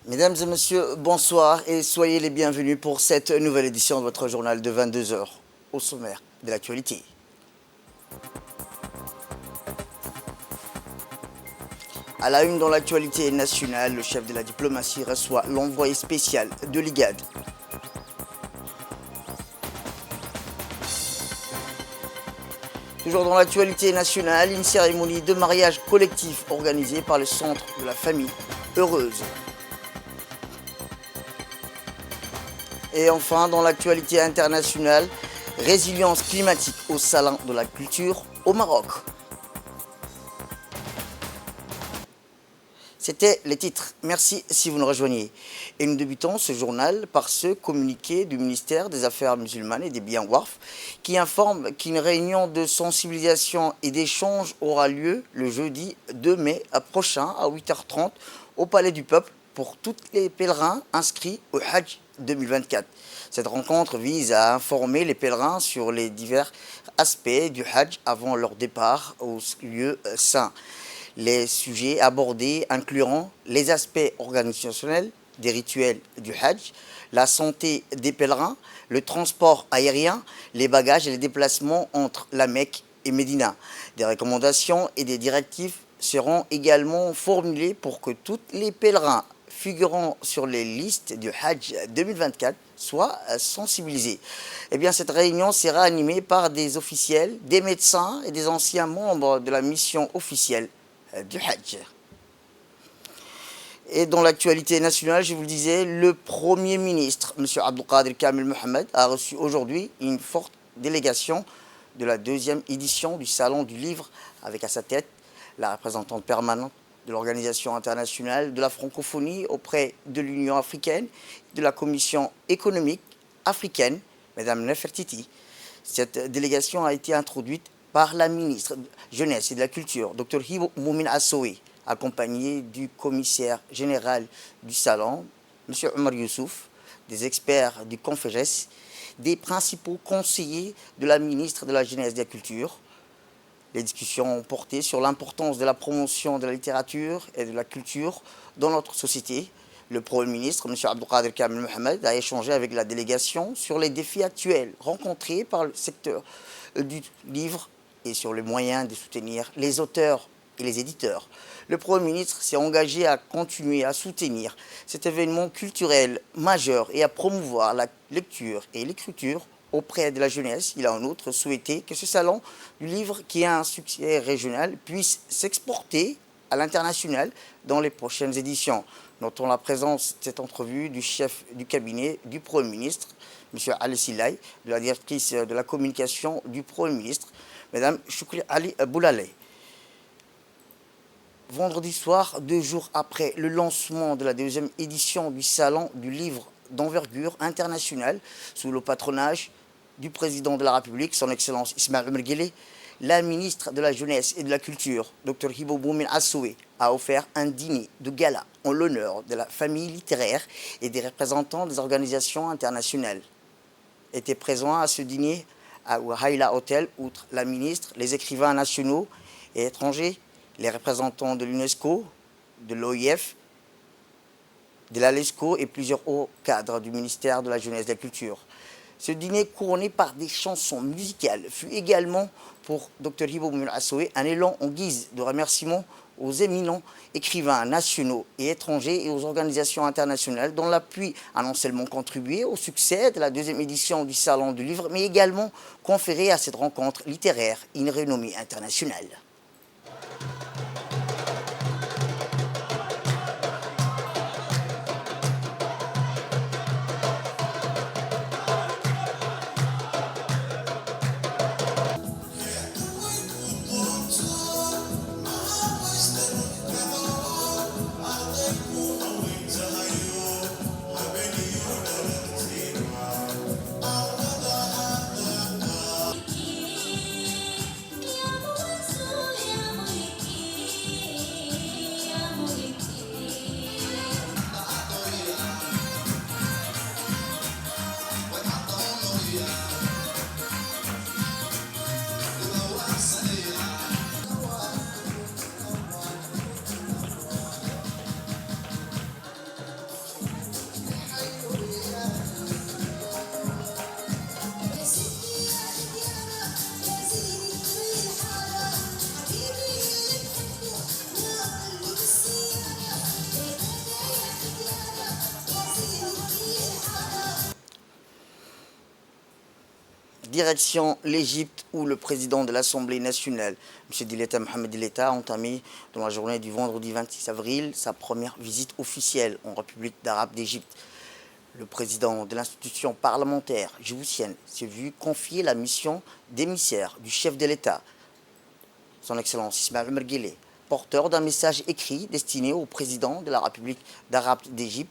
Mesdames et messieurs, bonsoir et soyez les bienvenus pour cette nouvelle édition de votre journal de 22 heures au sommaire de l'actualité. À la une dans l'actualité nationale, le chef de la diplomatie reçoit l'envoyé spécial de l'IGAD. Toujours dans l'actualité nationale, une cérémonie de mariage collectif organisée par le Centre de la Famille Heureuse. Et enfin, dans l'actualité internationale, résilience climatique au salon de la culture au Maroc. C'était les titres. Merci si vous nous rejoignez. Et nous débutons ce journal par ce communiqué du ministère des Affaires musulmanes et des biens Waqf qui informe qu'une réunion de sensibilisation et d'échange aura lieu le jeudi 2 mai prochain à 8h30 au Palais du Peuple pour tous les pèlerins inscrits au Hajj 2024. Cette rencontre vise à informer les pèlerins sur les divers aspects du Hajj avant leur départ au lieu saint. Les sujets abordés incluront les aspects organisationnels des rituels du Hajj, la santé des pèlerins, le transport aérien, les bagages et les déplacements entre la Mecque et Médina. Des recommandations et des directives seront également formulées pour que tous les pèlerins figurant sur les listes du Hajj 2024 soient sensibilisés. Eh bien, cette réunion sera animée par des officiels, des médecins et des anciens membres de la mission officielle du Hajj. Et dans l'actualité nationale, je vous le disais, le Premier ministre, M. Abdelkader Kamel Mohamed, a reçu aujourd'hui une forte délégation de la deuxième édition du Salon du Livre, avec à sa tête la représentante permanente de l'Organisation internationale de la francophonie auprès de l'Union africaine, de la Commission économique africaine, Mme Nefertiti. Cette délégation a été introduite par la ministre Jeunesse et de la Culture, Dr Hibo Moumin Assoui, accompagné du commissaire général du Salon, M. Omar Youssouf, des experts du Conféges, des principaux conseillers de la ministre de la Jeunesse et de la Culture. Les discussions ont porté sur l'importance de la promotion de la littérature et de la culture dans notre société. Le Premier ministre, M. Abdelkader Kamel Mohamed, a échangé avec la délégation sur les défis actuels rencontrés par le secteur du livre et sur les moyens de soutenir les auteurs et les éditeurs. Le Premier ministre s'est engagé à continuer à soutenir cet événement culturel majeur et à promouvoir la lecture et l'écriture auprès de la jeunesse. Il a en outre souhaité que ce salon du livre, qui a un succès régional, puisse s'exporter à l'international dans les prochaines éditions. Notons la présence de cette entrevue du chef du cabinet du Premier ministre, M. Ali Silay, de la directrice de la communication du Premier ministre, Mme Choukri Ali Boulaleh. Vendredi soir, 2 jours après le lancement de la deuxième édition du Salon du livre d'envergure internationale, sous le patronage du président de la République, son Excellence Ismaël Omar Guelleh, la ministre de la Jeunesse et de la Culture, Dr Hibo Moumin Assoui, a offert un dîner de gala en l'honneur de la famille littéraire et des représentants des organisations internationales. Étaient présents à ce dîner au Haïla Hotel, outre la ministre, les écrivains nationaux et étrangers, les représentants de l'UNESCO, de l'OIF, de l'ALESCO et plusieurs hauts cadres du ministère de la Jeunesse et de la Culture. Ce dîner, couronné par des chansons musicales, fut également pour Dr Hibo Moumin Assoui un élan en guise de remerciement aux éminents écrivains nationaux et étrangers et aux organisations internationales dont l'appui a non seulement contribué au succès de la deuxième édition du Salon du Livre, mais également conféré à cette rencontre littéraire une renommée internationale. Direction l'Égypte où le président de l'Assemblée nationale, M. Dileta Mohamed Dileta, a entamé dans la journée du vendredi 26 avril sa première visite officielle en République d'Arabe d'Égypte. Le président de l'institution parlementaire djiboutienne s'est vu confier la mission d'émissaire du chef de l'État, son Excellence Ismaël Omar Guelleh, porteur d'un message écrit destiné au président de la République d'Arabe d'Égypte,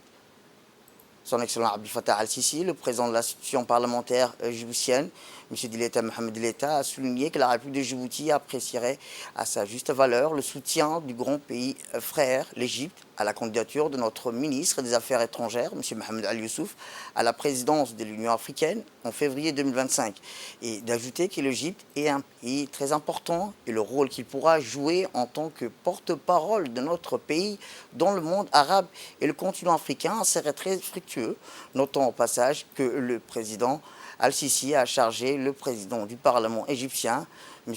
son Excellence Abdel Fattah al-Sisi, le président de l'institution parlementaire djiboutienne, M. Dileta Mohamed Dileta, a souligné que la République de Djibouti apprécierait à sa juste valeur le soutien du grand pays frère, l'Égypte, à la candidature de notre ministre des Affaires étrangères, M. Mohamed Al Youssouf, à la présidence de l'Union africaine en février 2025. Et d'ajouter que l'Égypte est un pays très important et le rôle qu'il pourra jouer en tant que porte-parole de notre pays dans le monde arabe et le continent africain serait très fructueux. Notons au passage que le président Al-Sisi a chargé le président du Parlement égyptien, M.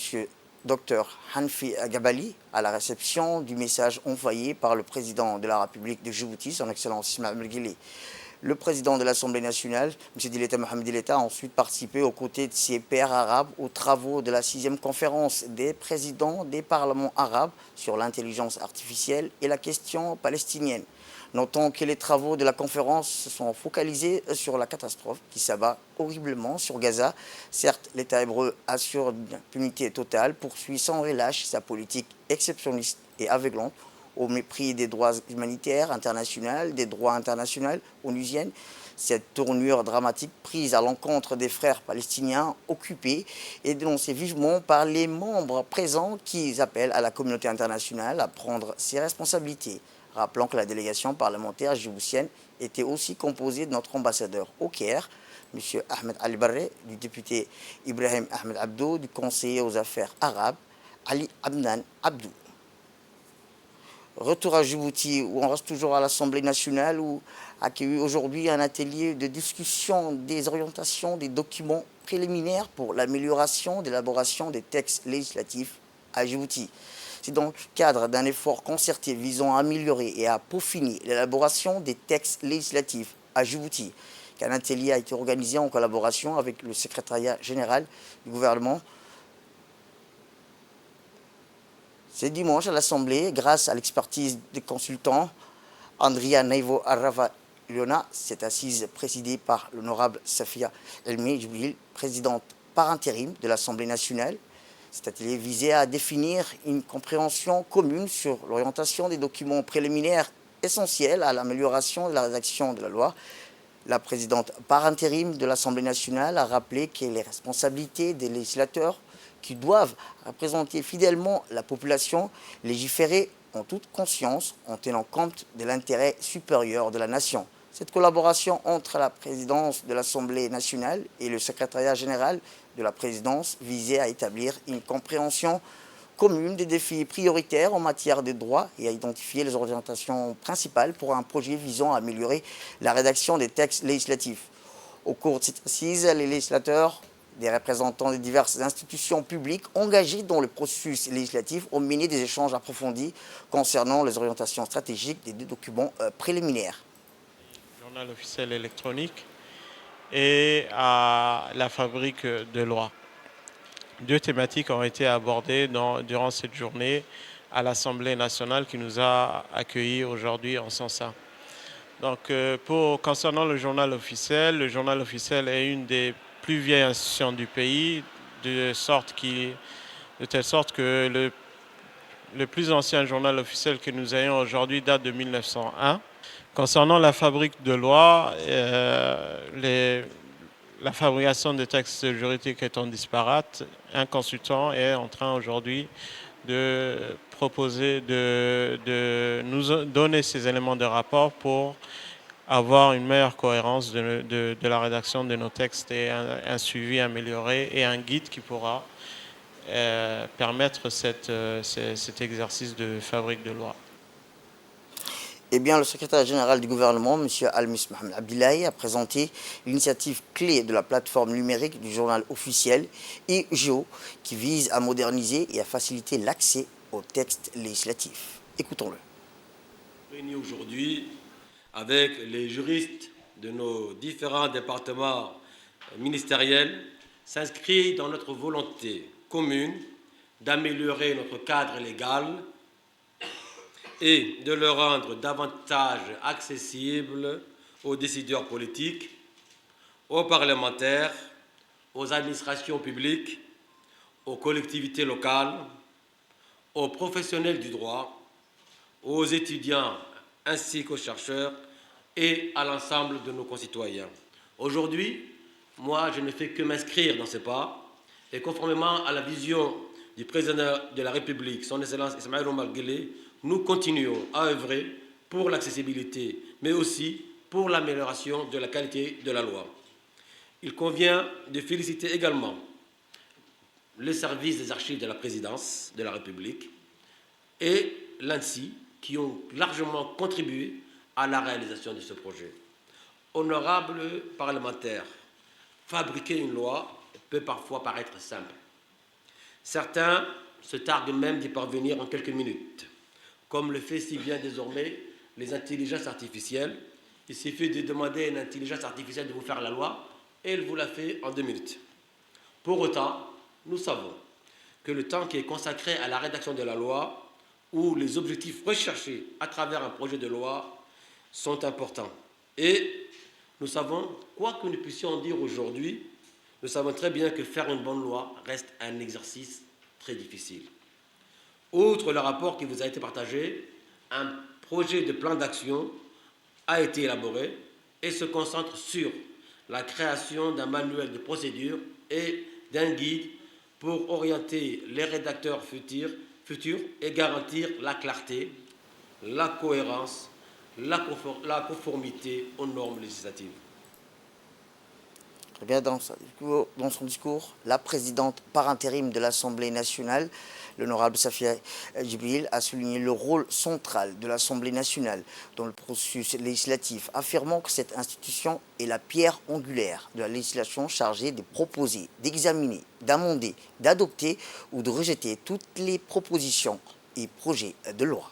Dr Hanfi Gabali, à la réception du message envoyé par le président de la République de Djibouti, son Excellence Ismaël Omar Guelleh. Le président de l'Assemblée nationale, M. Dileta Mohamed Dileta, a ensuite participé aux côtés de ses pairs arabes aux travaux de la 6e conférence des présidents des parlements arabes sur l'intelligence artificielle et la question palestinienne. Notons que les travaux de la conférence se sont focalisés sur la catastrophe qui s'abat horriblement sur Gaza. Certes, l'État hébreu assure une impunité totale, poursuit sans relâche sa politique exceptionniste et aveuglante au mépris des droits humanitaires internationaux, des droits internationaux onusiens. Cette tournure dramatique prise à l'encontre des frères palestiniens occupés est dénoncée vivement par les membres présents qui appellent à la communauté internationale à prendre ses responsabilités. Rappelons que la délégation parlementaire djiboutienne était aussi composée de notre ambassadeur au Caire, M. Ahmed Ali Barre, du député Ibrahim Ahmed Abdou, du conseiller aux affaires arabes, Ali Abnan Abdou. Retour à Djibouti, où on reste toujours à l'Assemblée nationale, où a accueilli aujourd'hui un atelier de discussion des orientations des documents préliminaires pour l'amélioration de l'élaboration des textes législatifs à Djibouti. C'est dans le cadre d'un effort concerté visant à améliorer et à peaufiner l'élaboration des textes législatifs à Djibouti qu'un atelier a été organisé en collaboration avec le secrétariat général du gouvernement. C'est dimanche à l'Assemblée, grâce à l'expertise des consultants Andria Naivo Arrava Liona, cette assise présidée par l'honorable Safia Elmi Djibril, présidente par intérim de l'Assemblée nationale. Cet atelier visait à définir une compréhension commune sur l'orientation des documents préliminaires essentiels à l'amélioration de la rédaction de la loi. La présidente par intérim de l'Assemblée nationale a rappelé que les responsabilités des législateurs qui doivent représenter fidèlement la population légiférer en toute conscience en tenant compte de l'intérêt supérieur de la nation. Cette collaboration entre la présidence de l'Assemblée nationale et le secrétariat général de la présidence visait à établir une compréhension commune des défis prioritaires en matière de droit et à identifier les orientations principales pour un projet visant à améliorer la rédaction des textes législatifs. Au cours de cette assise, les législateurs, des représentants des diverses institutions publiques engagés dans le processus législatif ont mené des échanges approfondis concernant les orientations stratégiques des deux documents préliminaires. Journal officiel électronique et à la fabrique de loi. Deux thématiques ont été abordées durant cette journée à l'Assemblée nationale qui nous a accueillis aujourd'hui en son sein. Donc, concernant le journal officiel est une des plus vieilles institutions du pays, de telle sorte que le plus ancien journal officiel que nous ayons aujourd'hui date de 1901. Concernant la fabrique de loi, la fabrication des textes juridiques étant disparate, un consultant est en train aujourd'hui de proposer de nous donner ces éléments de rapport pour avoir une meilleure cohérence de la rédaction de nos textes et un suivi amélioré et un guide qui pourra permettre cet exercice de fabrique de loi. Eh bien, le secrétaire général du gouvernement, M. Al-Mis Mohamed Abdillahi, a présenté l'initiative clé de la plateforme numérique du journal officiel EGO qui vise à moderniser et à faciliter l'accès aux textes législatifs. Écoutons-le. Réunis aujourd'hui avec les juristes de nos différents départements ministériels s'inscrit dans notre volonté commune d'améliorer notre cadre légal et de le rendre davantage accessible aux décideurs politiques, aux parlementaires, aux administrations publiques, aux collectivités locales, aux professionnels du droit, aux étudiants ainsi qu'aux chercheurs et à l'ensemble de nos concitoyens. Aujourd'hui, moi, je ne fais que m'inscrire dans ces pas et conformément à la vision du président de la République, son Excellence Ismaël Omar Guelleh, nous continuons à œuvrer pour l'accessibilité, mais aussi pour l'amélioration de la qualité de la loi. Il convient de féliciter également le service des archives de la présidence de la République et l'ANSSI qui ont largement contribué à la réalisation de ce projet. Honorables parlementaires, fabriquer une loi peut parfois paraître simple. Certains se targuent même d'y parvenir en quelques minutes, comme le fait si bien désormais les intelligences artificielles. Il suffit de demander à une intelligence artificielle de vous faire la loi et elle vous la fait en 2 minutes. Pour autant, nous savons que le temps qui est consacré à la rédaction de la loi ou les objectifs recherchés à travers un projet de loi sont importants. Et nous savons, quoi que nous puissions dire aujourd'hui, nous savons très bien que faire une bonne loi reste un exercice très difficile. Outre le rapport qui vous a été partagé, un projet de plan d'action a été élaboré et se concentre sur la création d'un manuel de procédure et d'un guide pour orienter les rédacteurs futurs et garantir la clarté, la cohérence, la conformité aux normes législatives. Très bien, dans son discours, la présidente par intérim de l'Assemblée nationale, l'honorable Safia Djibril, a souligné le rôle central de l'Assemblée nationale dans le processus législatif, affirmant que cette institution est la pierre angulaire de la législation chargée de proposer, d'examiner, d'amender, d'adopter ou de rejeter toutes les propositions et projets de loi.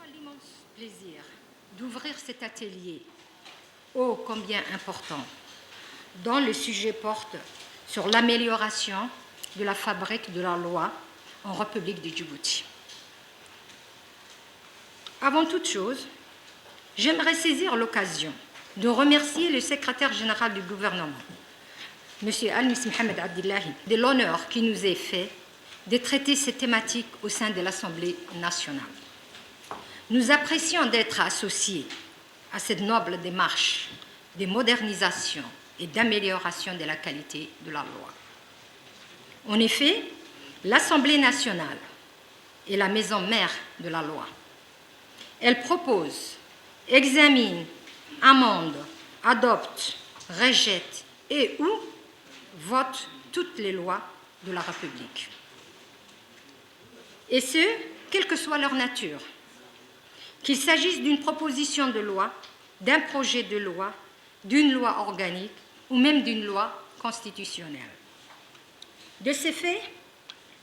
J'ai l'immense plaisir d'ouvrir cet atelier, ô combien important, dont le sujet porte sur l'amélioration de la fabrique de la loi en République de Djibouti. Avant toute chose, j'aimerais saisir l'occasion de remercier le secrétaire général du gouvernement, M. Al-Nis Mohamed Abdillahi, de l'honneur qui nous est fait de traiter ces thématiques au sein de l'Assemblée nationale. Nous apprécions d'être associés à cette noble démarche de modernisation et d'amélioration de la qualité de la loi. En effet, l'Assemblée nationale est la maison mère de la loi. Elle propose, examine, amende, adopte, rejette et ou vote toutes les lois de la République. Et ce, quelle que soit leur nature, qu'il s'agisse d'une proposition de loi, d'un projet de loi, d'une loi organique ou même d'une loi constitutionnelle. De ces faits,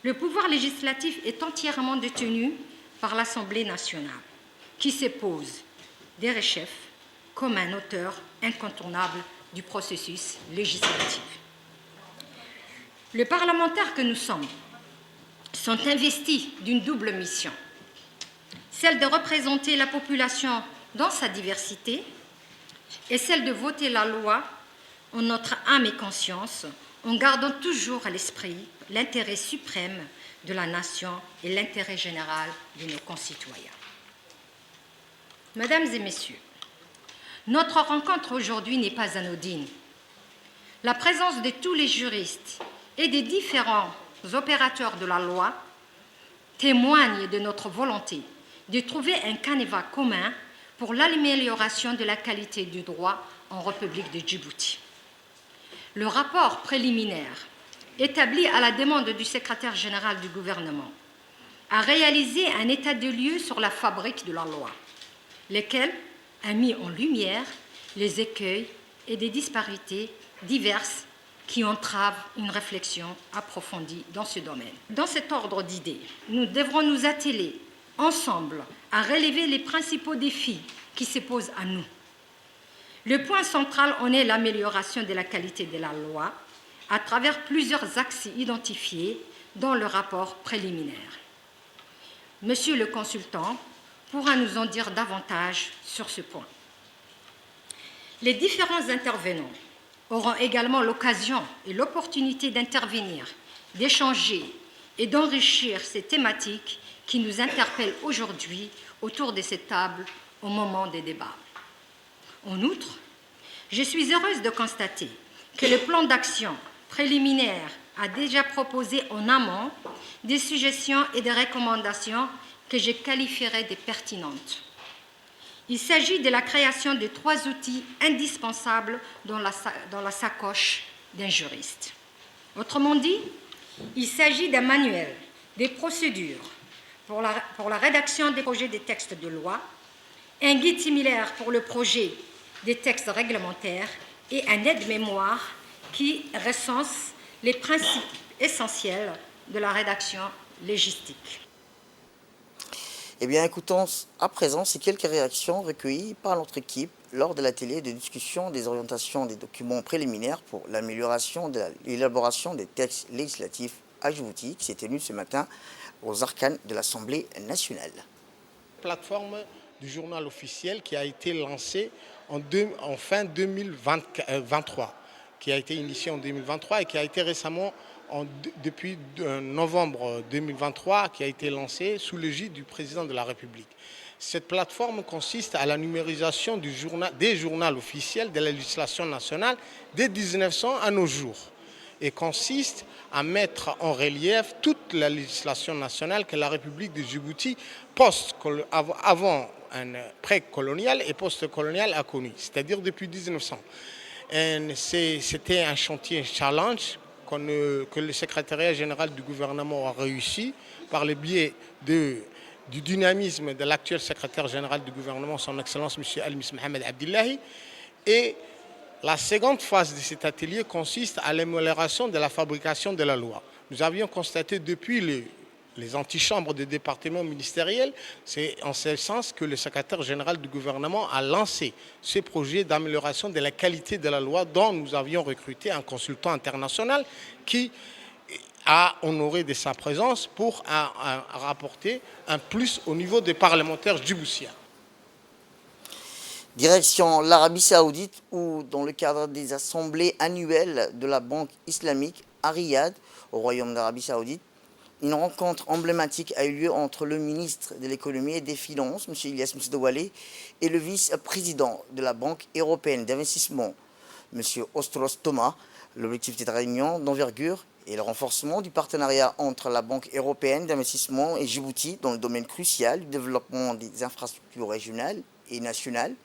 le pouvoir législatif est entièrement détenu par l'Assemblée nationale, qui se pose derechef comme un auteur incontournable du processus législatif. Les parlementaires que nous sommes sont investis d'une double mission, celle de représenter la population dans sa diversité et celle de voter la loi en notre âme et conscience, en gardant toujours à l'esprit l'intérêt suprême de la nation et l'intérêt général de nos concitoyens. Mesdames et messieurs, notre rencontre aujourd'hui n'est pas anodine. La présence de tous les juristes et des différents opérateurs de la loi témoigne de notre volonté de trouver un canevas commun pour l'amélioration de la qualité du droit en République de Djibouti. Le rapport préliminaire, établi à la demande du secrétaire général du gouvernement, a réalisé un état de lieux sur la fabrique de la loi, lequel a mis en lumière les écueils et des disparités diverses qui entravent une réflexion approfondie dans ce domaine. Dans cet ordre d'idées, nous devrons nous atteler ensemble à relever les principaux défis qui se posent à nous. Le point central en est l'amélioration de la qualité de la loi, à travers plusieurs axes identifiés dans le rapport préliminaire. Monsieur le consultant pourra nous en dire davantage sur ce point. Les différents intervenants auront également l'occasion et l'opportunité d'intervenir, d'échanger et d'enrichir ces thématiques qui nous interpellent aujourd'hui autour de cette table au moment des débats. En outre, je suis heureuse de constater que le plan d'action préliminaire a déjà proposé en amont des suggestions et des recommandations que je qualifierais de pertinentes. Il s'agit de la création de 3 outils indispensables dans la sacoche d'un juriste. Autrement dit, il s'agit d'un manuel, des procédures pour la rédaction des projets de textes de loi, un guide similaire pour le projet des textes réglementaires et un aide-mémoire qui recense les principes essentiels de la rédaction légistique. Eh bien, écoutons à présent ces quelques réactions recueillies par notre équipe lors de l'atelier de discussion des orientations des documents préliminaires pour l'amélioration de l'élaboration des textes législatifs à Djibouti, qui s'est tenu ce matin aux arcanes de l'Assemblée nationale. Plateforme du journal officiel qui a été lancée en fin 2023, qui a été initiée en 2023 et qui a été récemment, depuis novembre 2023, qui a été lancée sous l'égide du président de la République. Cette plateforme consiste à la numérisation des journaux officiels de la législation nationale dès 1900 à nos jours et consiste à mettre en relief toute la législation nationale que la République de Djibouti, avant pré-coloniale et post-coloniale, a connue, c'est-à-dire depuis 1900. C'était un chantier, un challenge que le secrétariat général du gouvernement a réussi par le biais du dynamisme de l'actuel secrétaire général du gouvernement, son Excellence M. Al-Mis Mohamed Abdillahi. Et la seconde phase de cet atelier consiste à l'amélioration de la fabrication de la loi. Nous avions constaté depuis les antichambres des départements ministériels, c'est en ce sens que le secrétaire général du gouvernement a lancé ce projet d'amélioration de la qualité de la loi dont nous avions recruté un consultant international qui a honoré de sa présence pour rapporter un plus au niveau des parlementaires djiboutiens. Direction l'Arabie Saoudite où, dans le cadre des assemblées annuelles de la Banque islamique à Riyad, au Royaume d'Arabie Saoudite, une rencontre emblématique a eu lieu entre le ministre de l'économie et des finances, M. Ilyas Msdawale, et le vice-président de la Banque européenne d'investissement, M. Ostros Thomas. L'objectif de cette réunion d'envergure est le renforcement du partenariat entre la Banque européenne d'investissement et Djibouti dans le domaine crucial du développement des infrastructures régionales et nationales.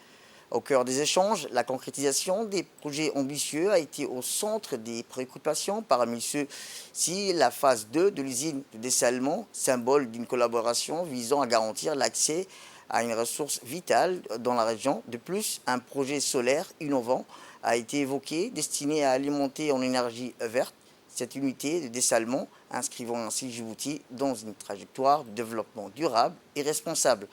Au cœur des échanges, la concrétisation des projets ambitieux a été au centre des préoccupations. Parmi ceux-ci, la phase 2 de l'usine de dessalement, symbole d'une collaboration visant à garantir l'accès à une ressource vitale dans la région. De plus, un projet solaire innovant a été évoqué, destiné à alimenter en énergie verte cette unité de dessalement, inscrivant ainsi Djibouti dans une trajectoire de développement durable et responsable.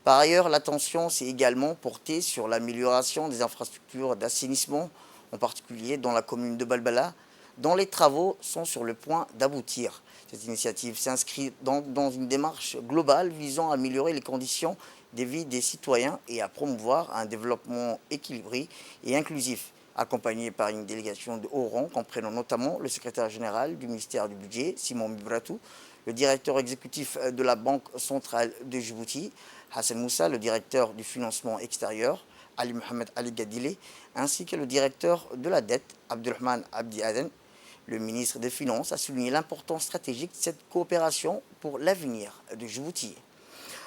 Par ailleurs, l'attention s'est également portée sur l'amélioration des infrastructures d'assainissement, en particulier dans la commune de Balbala, dont les travaux sont sur le point d'aboutir. Cette initiative s'inscrit donc dans une démarche globale visant à améliorer les conditions de vie des citoyens et à promouvoir un développement équilibré et inclusif, accompagné par une délégation de haut rang comprenant notamment le secrétaire général du ministère du Budget, Simon Bibratou, le directeur exécutif de la Banque centrale de Djibouti, Hassan Moussa, le directeur du financement extérieur, Ali Mohamed Ali Gadile, ainsi que le directeur de la dette, Abdulrahman Abdi Aden. Le ministre des Finances a souligné l'importance stratégique de cette coopération pour l'avenir de Djibouti.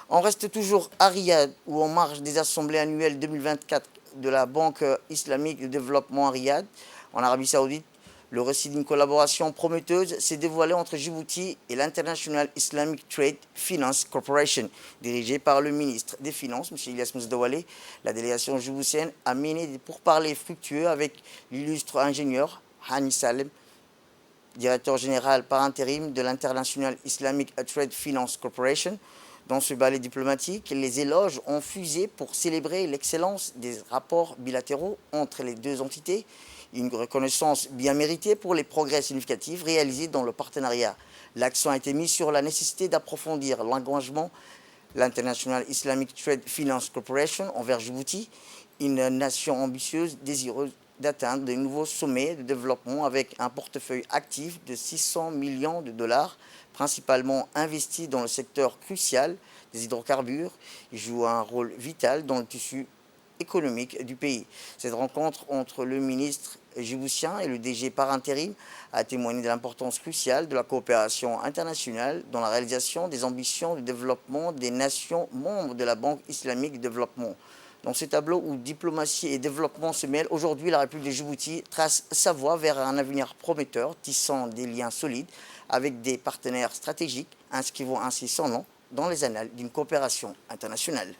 On reste toujours à Riyad, où en marge des assemblées annuelles 2024 de la Banque islamique de développement à Riyad, en Arabie Saoudite, le récit d'une collaboration prometteuse s'est dévoilé entre Djibouti et l'International Islamic Trade Finance Corporation, dirigée par le ministre des Finances, M. Ilyas Msdawale. La délégation djiboutienne a mené des pourparlers fructueux avec l'illustre ingénieur Hani Salem, directeur général par intérim de l'International Islamic Trade Finance Corporation. Dans ce ballet diplomatique, les éloges ont fusé pour célébrer l'excellence des rapports bilatéraux entre les deux entités. Une reconnaissance bien méritée pour les progrès significatifs réalisés dans le partenariat. L'accent a été mis sur la nécessité d'approfondir l'engagement l'International Islamic Trade Finance Corporation envers Djibouti, une nation ambitieuse désireuse d'atteindre de nouveaux sommets de développement avec un portefeuille actif de 600 millions de dollars, principalement investis dans le secteur crucial des hydrocarbures. Il joue un rôle vital dans le tissu économique du pays. Cette rencontre entre le ministre djiboutien et le DG par intérim a témoigné de l'importance cruciale de la coopération internationale dans la réalisation des ambitions de développement des nations membres de la Banque islamique de développement. Dans ce tableau où diplomatie et développement se mêlent, aujourd'hui la République de Djibouti trace sa voie vers un avenir prometteur, tissant des liens solides avec des partenaires stratégiques, inscrivant ainsi son nom dans les annales d'une coopération internationale.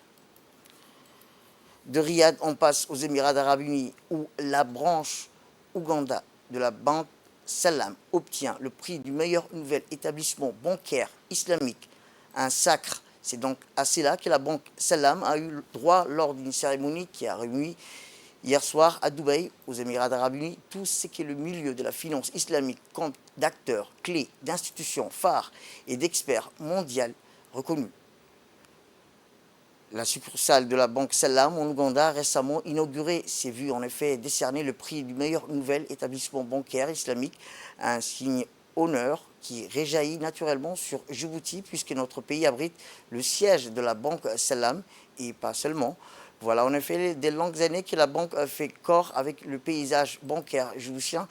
De Riyad, on passe aux Émirats arabes unis, où la branche Ouganda de la Banque Salam obtient le prix du meilleur nouvel établissement bancaire islamique. Un sacre. C'est donc à cela que la Banque Salam a eu le droit lors d'une cérémonie qui a réuni hier soir à Dubaï, aux Émirats arabes unis, tout ce que le milieu de la finance islamique compte d'acteurs clés, d'institutions phares et d'experts mondiaux reconnus. La succursale de la Banque Salam en Ouganda, récemment inaugurée, s'est vue en effet décerner le prix du meilleur nouvel établissement bancaire islamique, un signe honneur qui réjaillit naturellement sur Djibouti puisque notre pays abrite le siège de la Banque Salam et pas seulement. Voilà en effet des longues années que la banque fait corps avec le paysage bancaire djiboutien.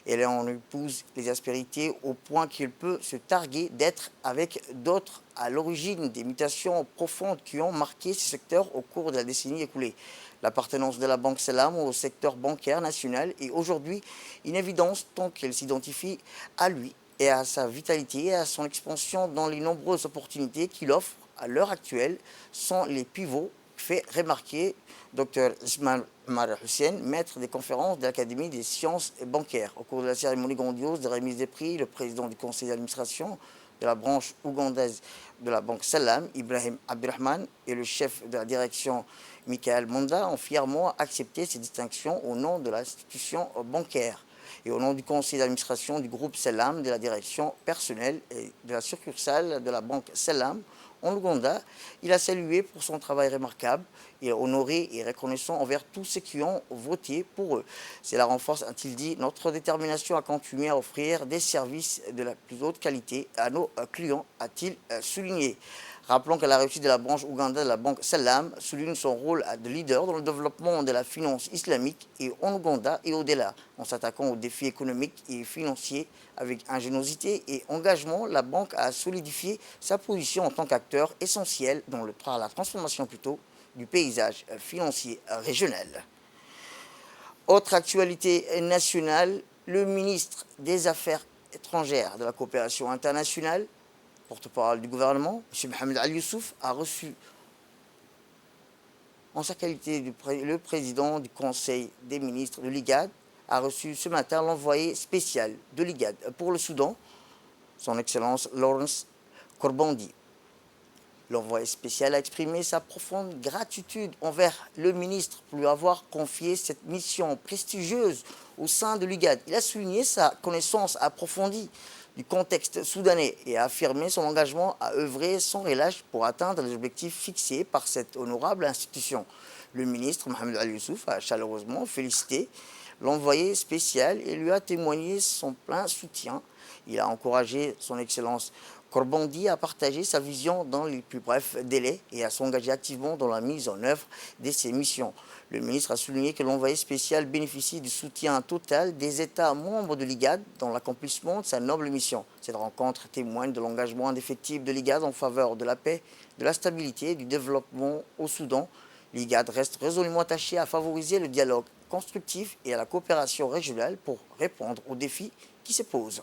Elle en épouse les aspérités au point qu'il peut se targuer d'être avec d'autres à l'origine des mutations profondes qui ont marqué ce secteur au cours de la décennie écoulée. L'appartenance de la Banque Salam au secteur bancaire national est aujourd'hui une évidence tant qu'elle s'identifie à lui et à sa vitalité et à son expansion dans les nombreuses opportunités qu'il offre à l'heure actuelle sont les pivots, fait remarquer Dr Ismail Omar Hussein, maître des conférences de l'Académie des sciences bancaires. Au cours de la cérémonie grandiose de remise des prix, le président du conseil d'administration de la branche ougandaise de la Banque Salam, Ibrahim Abdirahman, et le chef de la direction, Michael Monda, ont fièrement accepté ces distinctions au nom de l'institution bancaire et au nom du conseil d'administration du groupe Salam, de la direction personnelle et de la succursale de la Banque Salam en Ouganda. Il a salué pour son travail remarquable et honoré et reconnaissant envers tous ceux qui ont voté pour eux. Cela renforce, a-t-il dit, notre détermination à continuer à offrir des services de la plus haute qualité à nos clients, a-t-il souligné. Rappelons que la réussite de la branche Ouganda de la Banque Salam souligne son rôle de leader dans le développement de la finance islamique et en Ouganda et au-delà. En s'attaquant aux défis économiques et financiers avec ingéniosité et engagement, la banque a solidifié sa position en tant qu'acteur essentiel dans la transformation du paysage financier régional. Autre actualité nationale, le ministre des Affaires étrangères de la coopération internationale, porte-parole du gouvernement, M. Mohamed Ali Youssouf, a reçu en sa qualité le président du Conseil des ministres de l'IGAD, a reçu ce matin l'envoyé spécial de l'IGAD pour le Soudan, son Excellence Lawrence Korbandi. L'envoyé spécial a exprimé sa profonde gratitude envers le ministre pour lui avoir confié cette mission prestigieuse au sein de l'IGAD. Il a souligné sa connaissance approfondie du contexte soudanais et a affirmé son engagement à œuvrer sans relâche pour atteindre les objectifs fixés par cette honorable institution. Le ministre Mohamed Ali Youssouf a chaleureusement félicité l'envoyé spécial et lui a témoigné son plein soutien. Il a encouragé son Excellence Korbandi a partagé sa vision dans les plus brefs délais et à s'engager activement dans la mise en œuvre de ses missions. Le ministre a souligné que l'envoyé spécial bénéficie du soutien total des États membres de l'IGAD dans l'accomplissement de sa noble mission. Cette rencontre témoigne de l'engagement indéfectible de l'IGAD en faveur de la paix, de la stabilité et du développement au Soudan. L'IGAD reste résolument attaché à favoriser le dialogue constructif et à la coopération régionale pour répondre aux défis qui se posent.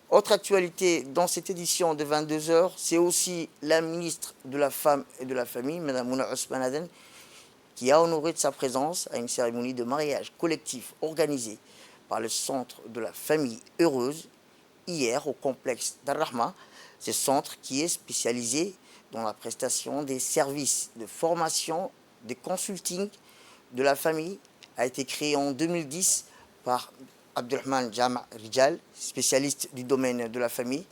Autre actualité dans cette édition de 22h, c'est aussi la ministre de la Femme et de la Famille, Mme Mouna Ousmane Aden, qui a honoré de sa présence à une cérémonie de mariage collectif organisée par le Centre de la Famille Heureuse hier au complexe Dar-Rahma. Ce centre qui est spécialisé dans la prestation des services de formation, de consulting de la famille a été créé en 2010 par Abdulrahman Jama' Rijal, spécialiste du domaine de la famille.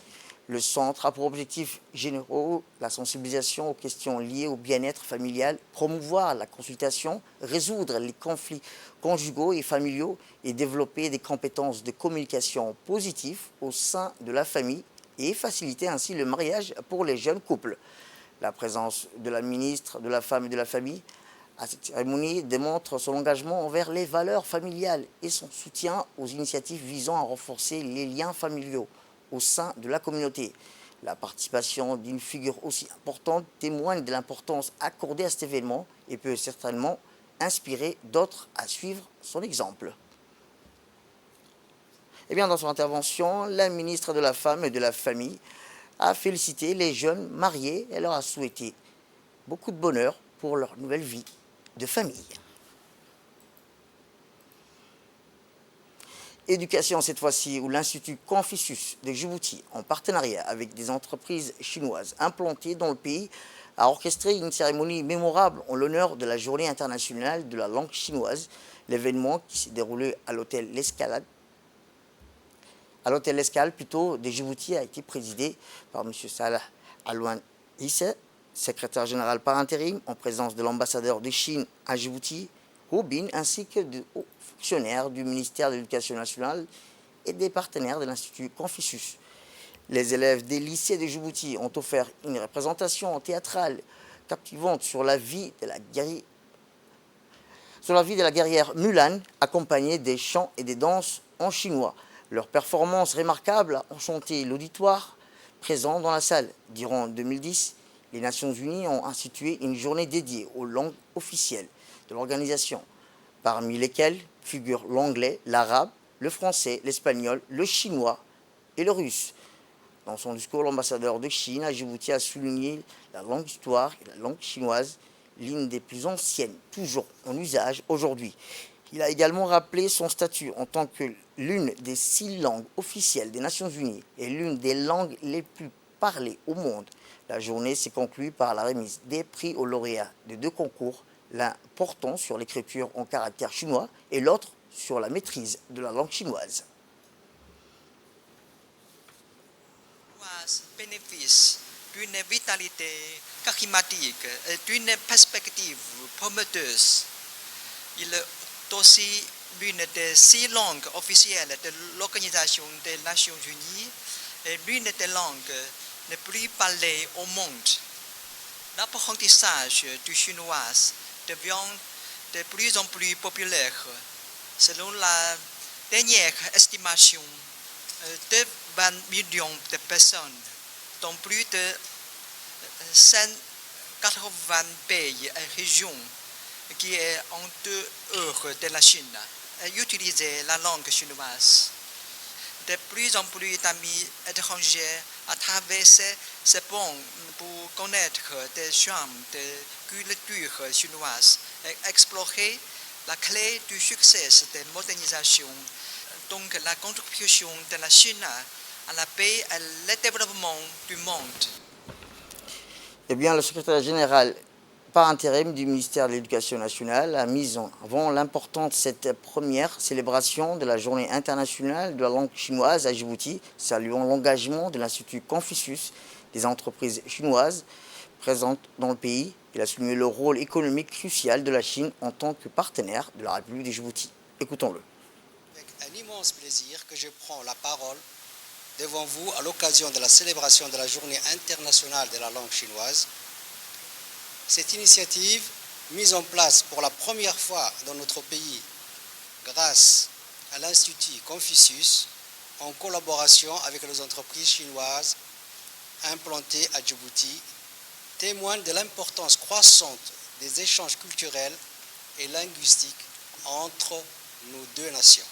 Le centre a pour objectifs généraux la sensibilisation aux questions liées au bien-être familial, promouvoir la consultation, résoudre les conflits conjugaux et familiaux et développer des compétences de communication positives au sein de la famille et faciliter ainsi le mariage pour les jeunes couples. La présence de la ministre de la Femme et de la Famille à cette cérémonie démontre son engagement envers les valeurs familiales et son soutien aux initiatives visant à renforcer les liens familiaux au sein de la communauté. La participation d'une figure aussi importante témoigne de l'importance accordée à cet événement et peut certainement inspirer d'autres à suivre son exemple. Eh bien, dans son intervention, la ministre de la Femme et de la Famille a félicité les jeunes mariés et leur a souhaité beaucoup de bonheur pour leur nouvelle vie de famille. Éducation cette fois-ci, où l'Institut Confucius de Djibouti, en partenariat avec des entreprises chinoises implantées dans le pays, a orchestré une cérémonie mémorable en l'honneur de la Journée internationale de la langue chinoise. L'événement qui s'est déroulé à l'hôtel L'Escale de Djibouti a été présidé par M. Salah Alouane Issa, secrétaire général par intérim, en présence de l'ambassadeur de Chine à Djibouti, Hu Bin, ainsi que de hauts fonctionnaires du ministère de l'Éducation nationale et des partenaires de l'Institut Confucius. Les élèves des lycées de Djibouti ont offert une représentation théâtrale captivante sur la vie de la guerrière Mulan, accompagnée des chants et des danses en chinois. Leur performance remarquable a enchanté l'auditoire présent dans la salle. Durant 2010, les Nations Unies ont institué une journée dédiée aux langues officielles de l'organisation, parmi lesquelles figurent l'anglais, l'arabe, le français, l'espagnol, le chinois et le russe. Dans son discours, l'ambassadeur de Chine à Djibouti a souligné la longue histoire et la langue chinoise, l'une des plus anciennes, toujours en usage aujourd'hui. Il a également rappelé son statut en tant que l'une des 6 langues officielles des Nations Unies et l'une des langues les plus parlées au monde. La journée s'est conclue par la remise des prix aux lauréats de 2 concours, l'un portant sur l'écriture en caractère chinois et l'autre sur la maîtrise de la langue chinoise. Bénéfice d'une vitalité charismatique et d'une perspective prometteuse. Il est aussi l'une des 6 langues officielles de l'Organisation des Nations Unies et l'une des langues les plus parlées au monde. L'apprentissage du chinois devient de plus en plus populaire. Selon la dernière estimation, 20 millions de personnes dans plus de 180 pays et régions qui est en dehors de la Chine utilisent la langue chinoise. De plus en plus d'amis étrangers à travers ces ponts pour connaître des charmes de culture chinoise et explorer la clé du succès des modernisations, donc la contribution de la Chine à la paix et le développement du monde. Eh bien, le secrétaire général par intérim du ministère de l'Éducation nationale a mis en avant l'importance de cette première célébration de la Journée internationale de la langue chinoise à Djibouti, saluant l'engagement de l'Institut Confucius, des entreprises chinoises présentes dans le pays. Il a souligné le rôle économique crucial de la Chine en tant que partenaire de la République de Djibouti. Écoutons-le. Avec un immense plaisir que je prends la parole devant vous à l'occasion de la célébration de la Journée internationale de la langue chinoise. Cette initiative, mise en place pour la première fois dans notre pays grâce à l'Institut Confucius, en collaboration avec les entreprises chinoises implantées à Djibouti, témoigne de l'importance croissante des échanges culturels et linguistiques entre nos 2 nations.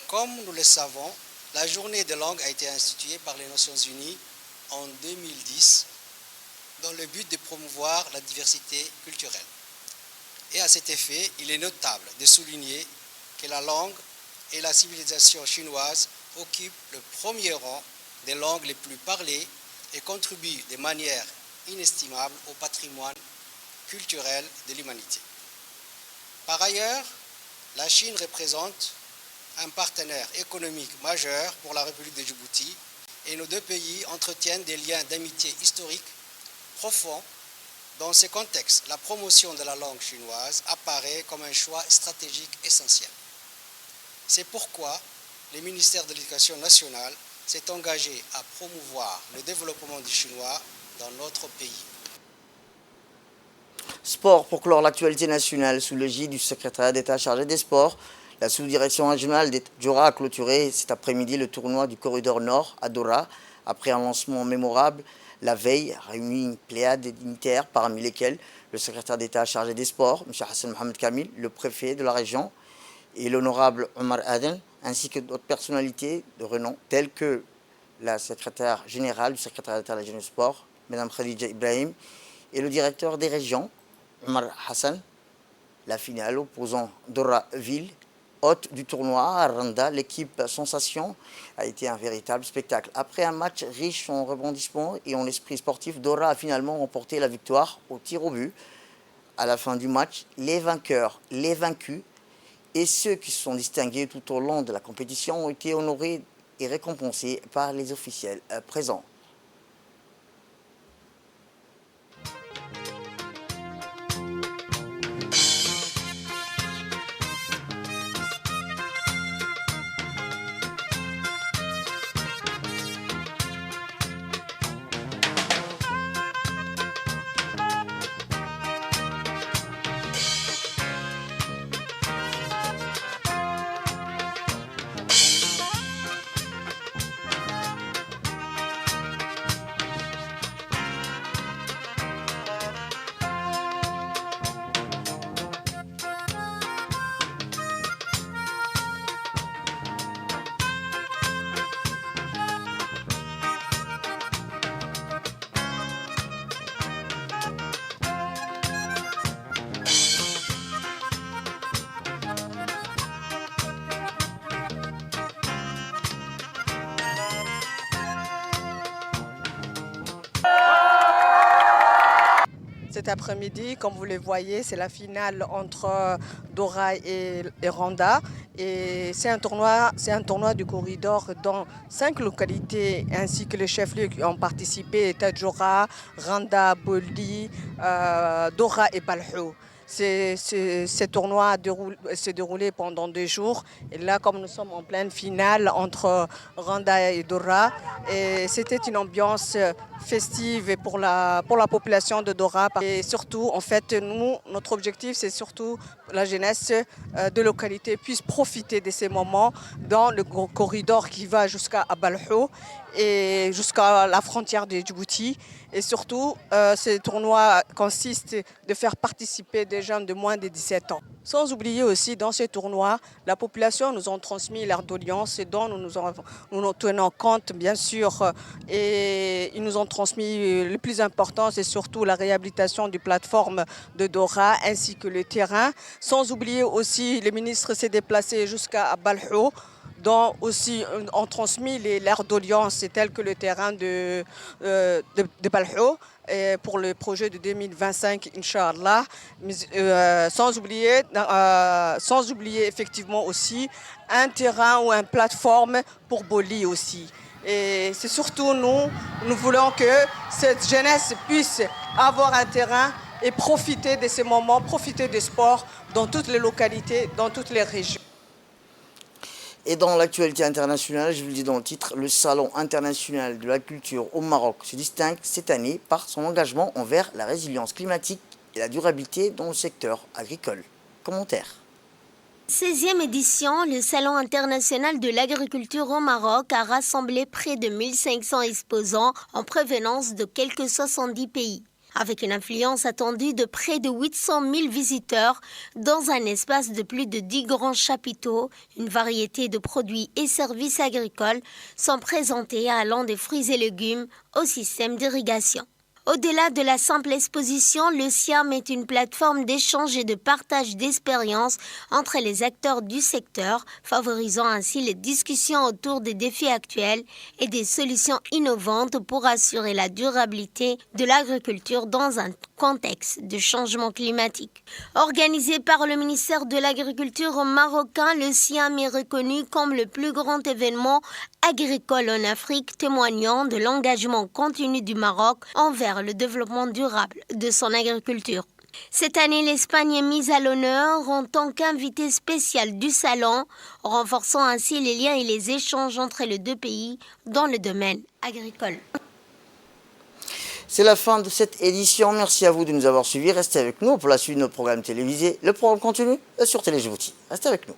Comme nous le savons, la journée de langue a été instituée par les Nations Unies en 2010 dans le but de promouvoir la diversité culturelle. Et à cet effet, il est notable de souligner que la langue et la civilisation chinoise occupent le premier rang des langues les plus parlées et contribuent de manière inestimable au patrimoine culturel de l'humanité. Par ailleurs, la Chine représente un partenaire économique majeur pour la République de Djibouti et nos deux pays entretiennent des liens d'amitié historique profonds. Dans ce contexte, la promotion de la langue chinoise apparaît comme un choix stratégique essentiel. C'est pourquoi le ministère de l'Éducation nationale s'est engagé à promouvoir le développement du chinois dans notre pays. Sport pour clore l'actualité nationale sous l'égide du secrétariat d'État chargé des sports. La sous-direction régionale des Djora a clôturé cet après-midi le tournoi du Corridor Nord à Dora. Après un lancement mémorable, la veille réunit une pléiade dignitaires, parmi lesquels le secrétaire d'État chargé des sports, M. Hassan Mohamed Kamil, le préfet de la région et l'honorable Omar Aden, ainsi que d'autres personnalités de renom, telles que la secrétaire générale du secrétariat d'État chargé des sports, Mme Khadija Ibrahim, et le directeur des régions, Omar Hassan. La finale opposant Dora-Ville, hôte du tournoi à Randa, l'équipe Sensation a été un véritable spectacle. Après un match riche en rebondissements et en esprit sportif, Dora a finalement remporté la victoire au tir au but. À la fin du match, les vainqueurs, les vaincus et ceux qui se sont distingués tout au long de la compétition ont été honorés et récompensés par les officiels présents. Cet après-midi, comme vous le voyez, c'est la finale entre Dora et Randa. Et c'est un tournoi du corridor dans 5 localités ainsi que les chefs-lieux qui ont participé, Tadjoura, Randa, Boldi, Dora et Balhou. Ce tournoi s'est déroulé pendant 2 jours. Et là, comme nous sommes en pleine finale entre Randa et Dora, et c'était une ambiance festive pour la population de Dora. Et surtout, en fait, notre objectif, c'est surtout la jeunesse de localité puisse profiter de ces moments dans le corridor qui va jusqu'à Balhou et jusqu'à la frontière de Djibouti. Et surtout, ce tournoi consiste de faire participer des jeunes de moins de 17 ans. Sans oublier aussi, dans ce tournoi, la population nous a transmis leur doléance et dont nous tenons compte, bien sûr. Et ils nous ont transmis le plus important, c'est surtout la réhabilitation du plateforme de Dora ainsi que le terrain. Sans oublier aussi, le ministre s'est déplacé jusqu'à Balhou, dont aussi ont transmis l'aires d'audience telles que le terrain de Balhou pour le projet de 2025, Inch'Allah. Sans oublier effectivement aussi un terrain ou une plateforme pour Boli aussi. Et c'est surtout nous voulons que cette jeunesse puisse avoir un terrain et profiter de ces moments, profiter des sports dans toutes les localités, dans toutes les régions. Et dans l'actualité internationale, je vous le dis dans le titre, le Salon international de la culture au Maroc se distingue cette année par son engagement envers la résilience climatique et la durabilité dans le secteur agricole. Commentaire. 16e édition, le Salon international de l'agriculture au Maroc a rassemblé près de 1500 exposants en provenance de quelques 70 pays. Avec une influence attendue de près de 800 000 visiteurs dans un espace de plus de 10 grands chapiteaux, une variété de produits et services agricoles sont présentés allant des fruits et légumes au système d'irrigation. Au-delà de la simple exposition, le SIAM est une plateforme d'échange et de partage d'expériences entre les acteurs du secteur, favorisant ainsi les discussions autour des défis actuels et des solutions innovantes pour assurer la durabilité de l'agriculture dans un contexte de changement climatique. Organisé par le ministère de l'Agriculture marocain, le SIAM est reconnu comme le plus grand événement agricole en Afrique, témoignant de l'engagement continu du Maroc envers le développement durable de son agriculture. Cette année, l'Espagne est mise à l'honneur en tant qu'invité spécial du salon, renforçant ainsi les liens et les échanges entre les deux pays dans le domaine agricole. C'est la fin de cette édition. Merci à vous de nous avoir suivis. Restez avec nous pour la suite de nos programmes télévisés. Le programme continue sur Télé Djibouti. Restez avec nous.